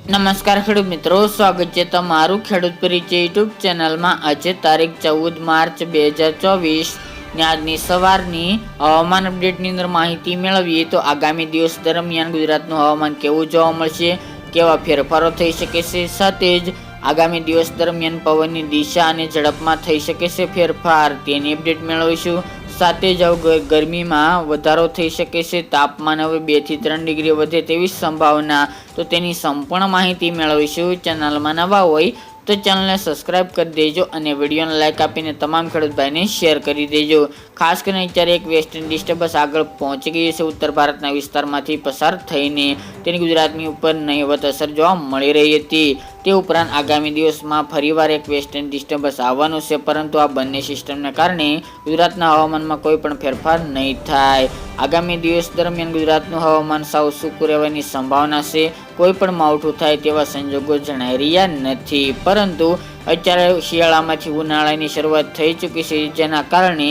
નમસ્કાર ખેડૂત મિત્રો, સ્વાગત છે તમારું ખેડૂત પરિચય યુટ્યુબ ચેનલમાં। આજે તારીખ 14 માર્ચ 2024 ની આજની સવારની હવામાન અપડેટની અંદર માહિતી મેળવીએ તો આગામી દિવસ દરમિયાન ગુજરાતનું હવામાન કેવું જોવા મળશે, કેવા ફેરફારો થઈ શકે છે, સાથે જ આગામી દિવસ દરમિયાન પવનની દિશા અને ઝડપમાં થઈ શકે છે ફેરફાર, તેની અપડેટ મેળવીશું। સાથે જ ગરમીમાં વધારો થઈ શકે છે, તાપમાન હવે 2 થી 3 ડિગ્રી વધે તેવી સંભાવના, તો તેની સંપૂર્ણ માહિતી મેળવીશું। ચેનલમાં નવા હોય તો ચેનલને સબસ્ક્રાઇબ કરી દેજો અને વિડીયોને લાઇક આપીને તમામ ખેડૂત ભાઈને શેર કરી દેજો। ખાસ કરીને અત્યારે એક વેસ્ટર્ન ડિસ્ટર્બન્સ આગળ પહોંચી ગઈ છે ઉત્તર ભારતના વિસ્તારમાંથી પસાર થઈને, તેની ગુજરાતની ઉપર નહીવત અસર જોવા મળી રહી હતી। તે ઉપરાંત આગામી દિવસમાં ફરીવાર એક વેસ્ટર્ન ડિસ્ટર્બન્સ આવવાનું છે, પરંતુ આ બંને સિસ્ટમને કારણે ગુજરાતના હવામાનમાં કોઈ પણ ફેરફાર નહીં થાય। આગામી દિવસ દરમિયાન ગુજરાતનું હવામાન સાવ સૂકું રહેવાની સંભાવના છે, કોઈ પણ માવઠું થાય તેવા સંજોગો જણાઈ રહ્યા નથી, પરંતુ અત્યારે શિયાળામાંથી ઉનાળાની શરૂઆત થઈ ચૂકી છે, જેના કારણે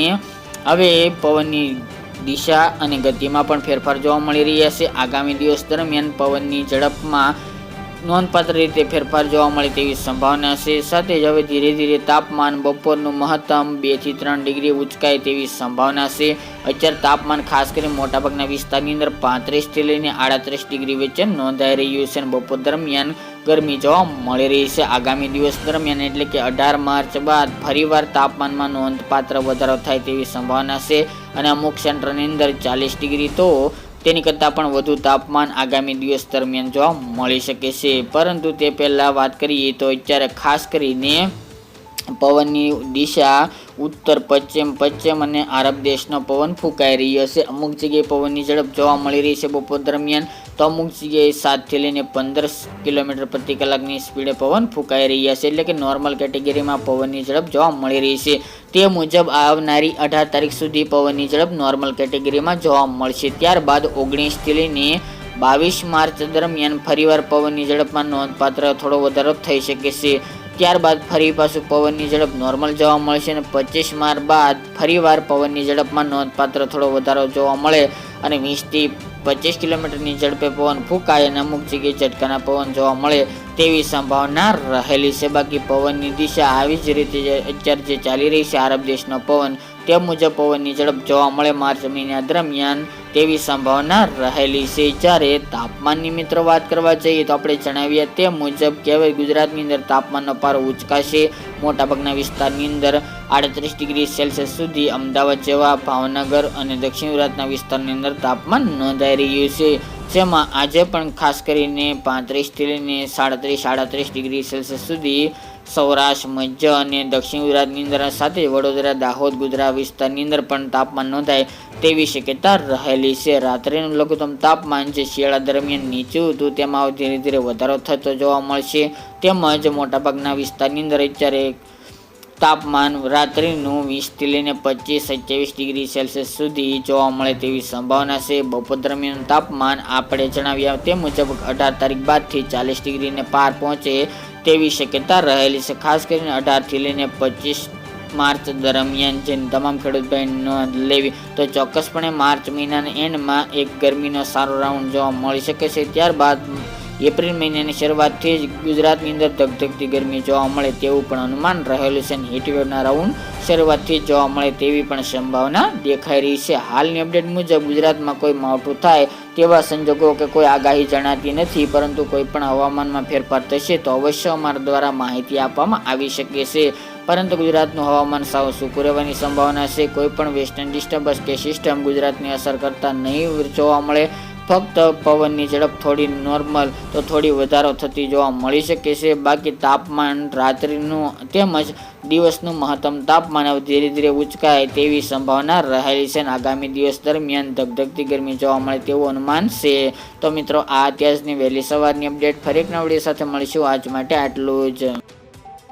હવે પવનની દિશા અને ગતિમાં પણ ફેરફાર જોવા મળી રહ્યા છે। આગામી દિવસ દરમિયાન પવનની ઝડપમાં નોંધપાત્ર રીતે ફેરફાર જોવા મળે તેવી સંભાવના છે, સાથે જ હવે ધીરે ધીરે તાપમાન બપોરનું મહત્તમ 2 થી 3 ડિગ્રી ઉંચકાય તેવી સંભાવના છે। અત્યારે તાપમાન ખાસ કરીને મોટાભાગના વિસ્તારની અંદર 35 થી લઈને 38 ડિગ્રી વચ્ચે નોંધાઈ રહ્યું છે અને બપોર દરમિયાન ગરમી જોવા મળી રહી છે। આગામી દિવસ દરમિયાન એટલે કે 18 માર્ચ બાદ ફરીવાર તાપમાનમાં નોંધપાત્ર વધારો થાય તેવી સંભાવના છે અને અમુક સેન્ટરની અંદર 40 ડિગ્રી તો તેની કરતાં પણ વધુ તાપમાન આગામી દિવસ દરમિયાન જોવા મળી શકે છે। પરંતુ તે પહેલાં વાત કરીએ તો અત્યારે ખાસ કરીને પવનની દિશા ઉત્તર પશ્ચિમ અને આરબ દેશનો પવન ફૂંકાઈ રહ્યો છે। અમુક જગ્યાએ પવનની ઝડપ જોવા મળી રહી છે બપોર દરમિયાન, તો અમુક જગ્યાએ 7 થી લઈને 15 કિલોમીટર પ્રતિ કલાકની સ્પીડે પવન ફૂંકાઈ રહ્યા છે, એટલે કે નોર્મલ કેટેગરીમાં પવનની ઝડપ જોવા મળી રહી છે। તે મુજબ આવનારી 18 તારીખ સુધી પવનની ઝડપ નોર્મલ કેટેગરીમાં જોવા મળશે। ત્યારબાદ 19 થી લઈને 22 માર્ચ દરમિયાન ફરીવાર પવનની ઝડપમાં નોંધપાત્ર થોડો વધારો થઈ શકે છે। ત્યારબાદ ફરી પાછું પવનની ઝડપ નોર્મલ જોવા મળશે અને 25 માર્ચ બાદ ફરીવાર પવનની ઝડપમાં નોંધપાત્ર થોડો વધારો જોવા મળે અને 20 થી 25 કિલોમીટરની ઝડપે પવન ફૂંકાય અને અમુક જગ્યાએ ઝટકાના પવન જોવા મળે તેવી સંભાવના રહેલી છે। બાકી પવનની દિશા આવી જ રીતે અત્યારે જે ચાલી રહી છે આરબ દેશનો પવન, તે મુજબ પવનની ઝડપ જોવા મળે માર્ચ મહિના દરમિયાન તેવી સંભાવના રહેલી છે। જ્યારે તાપમાનની મિત્રો વાત કરવા જઈએ તો આપણે જણાવ્યા તે મુજબ કે હવે ગુજરાતની અંદર તાપમાનનો પારો ઉંચકાશે। મોટાભાગના વિસ્તારની અંદર 38 ડિગ્રી સેલ્સિયસ સુધી, અમદાવાદ જેવા, ભાવનગર અને દક્ષિણ ગુજરાતના વિસ્તારની અંદર તાપમાન નોંધાઈ રહ્યું છે, જેમાં આજે પણ ખાસ કરીને 35 થી લઈને 37 ડિગ્રી સેલ્સિયસ સુધી સૌરાષ્ટ્ર, મધ્ય અને દક્ષિણ ગુજરાતની અંદર સાથે વડોદરા, દાહોદ, ગુજરાત વિસ્તારની અંદર પણ તાપમાન નોંધાય તેવી શક્યતા રહેલી છે। રાત્રિનું લઘુત્તમ તાપમાન જે શિયાળા દરમિયાન નીચું હતું તેમાં ધીરે ધીરે વધારો થતો જોવા મળશે, તેમજ મોટાભાગના વિસ્તારની અંદર અત્યારે તાપમાન રાત્રિનું 20 થી લઈને 25-27 ડિગ્રી સેલ્સિયસ સુધી જોવા મળે તેવી સંભાવના છે। બપોર દરમિયાન તાપમાન આપણે જણાવ્યા તે મુજબ 18 તારીખ બાદથી 40 ડિગ્રીને પાર પહોંચે તેવી શક્યતા રહેલી છે। ખાસ કરીને 18 થી લઈને 25 માર્ચ દરમિયાન જેને તમામ ખેડૂત ભાઈ નોંધ લેવી તો ચોક્કસપણે માર્ચ મહિનાના એન્ડમાં એક ગરમીનો સારો રાઉન્ડ જોવા મળી શકે છે। ત્યારબાદ એપ્રિલ મહિનાની શરૂઆતથી જ ગુજરાતની અંદર ધગધગતી ગરમી જોવા મળે તેવું પણ અનુમાન રહેલું છે અને હીટવેવના રાઉન્ડ શરૂઆતથી જ જોવા મળે તેવી પણ સંભાવના દેખાઈ રહી છે। હાલની અપડેટ મુજબ ગુજરાતમાં કોઈ માવઠું થાય તેવા સંજોગો કે કોઈ આગાહી જણાતી નથી, પરંતુ કોઈ પણ હવામાનમાં ફેરફાર થશે તો અવશ્ય અમારા દ્વારા માહિતી આપવામાં આવી શકે છે। પરંતુ ગુજરાતનું હવામાન સાવ સૂકું રહેવાની સંભાવના છે, કોઈ પણ વેસ્ટર્ન ડિસ્ટર્બન્સ કે સિસ્ટમ ગુજરાતની અસર કરતા નહીં જોવા મળે। ફક્ત પવનની ઝડપ થોડી નોર્મલ તો થોડી વધારો થતી જોવા મળી શકે છે। બાકી તાપમાન રાત્રિનું તેમજ દિવસનું મહત્તમ તાપમાન ધીરે ધીરે ઉંચકાય તેવી સંભાવના રહેલી છે અને આગામી દિવસ દરમિયાન ધગધગતી ગરમી જોવા મળે તેવું અનુમાન છે। તો મિત્રો, આ અત્યારની વહેલી સવારની અપડેટ, ફરી એક નવા વિડીયો સાથે મળીશું। આજ માટે આટલું જ।